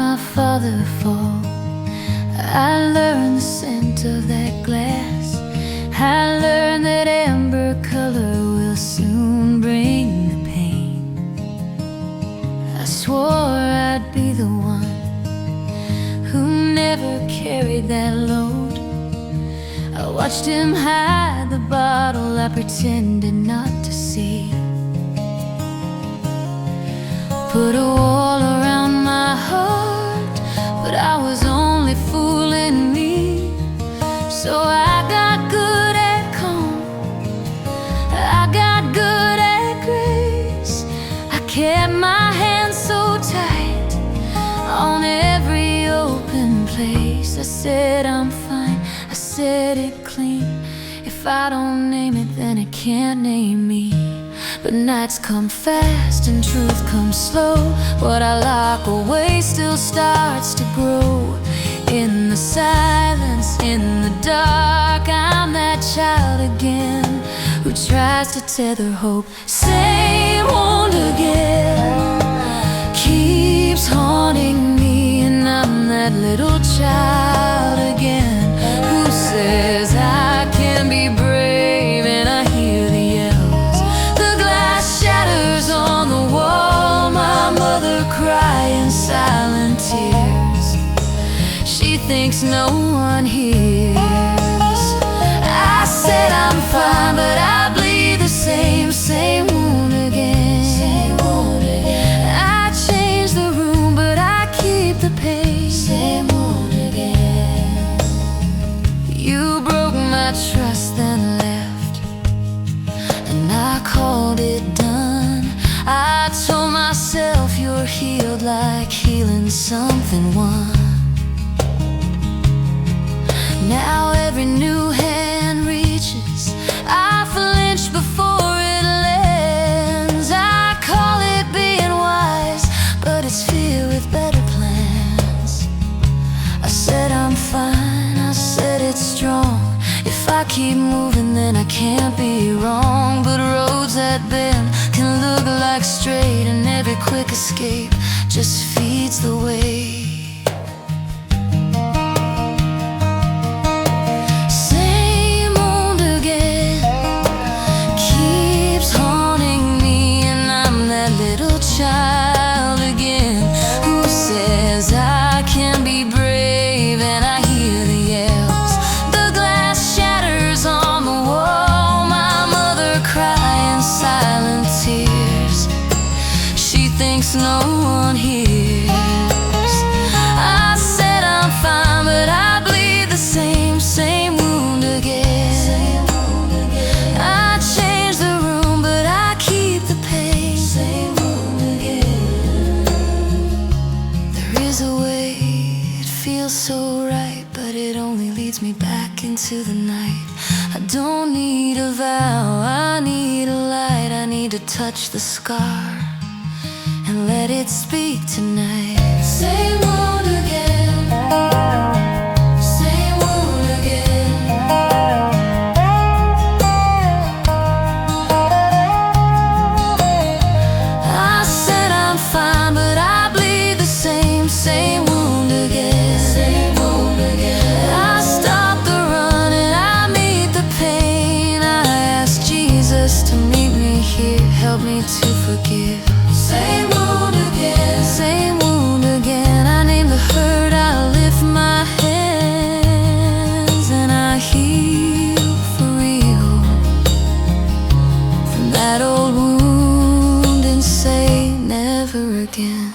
my father fall. I learned the scent of that glass. I learned that amber color will soon bring the pain. I swore I'd be the one who never carried that load. I watched him hide the bottle I pretended not to see. Put a wall around my heart, but I was only fooling me. So I got good at calm, I got good at grace. I kept my hands so tight on every open place. I said I'm fine, I said it clean. If I don't name it, then it can't name me. But nights come fast and truth comes slow. What I lock away still starts to grow. In the silence, in the dark, I'm that child again who tries to tether hope. Same wound again keeps haunting me, and I'm that little child again who says I can be brave. And I hear the yells, the glass shatters on the wall, my mother crying silent tears. She thinks no one hears. I said I'm fine, but I bleed the same wound again. I change the room, but I keep the pain. Same wound again. You broke my trust then left, and I called it done. I told myself you're healed like healing something won. Now every new hand reaches, I flinch before it lands. I call it being wise, but it's fear with better plans. I said I'm fine, I said it's strong. If I keep moving, then I can't be wrong. But roads that bend can look like straight, and every quick escape just feeds the way. Child again who says I can be brave. And I hear the yells, the glass shatters on the wall, my mother crying silent tears. She thinks no one hears. I said I'm fine, but I bleed the same wound again. I change the room, but I keep the pain. A way, it feels so right, but it only leads me back into the night. I don't need a vow, I need a light. I need to touch the scar and let it speak tonight. Same wound again, same wound again. I said I'm fine, but I bleed the same wound again. Same wound again. I stop the run and I meet the pain. I ask Jesus to meet me here, help me to forgive. Same wound again. Same wound again. I name the hurt, I lift my hands, and I heal for real from that old wound and say never again.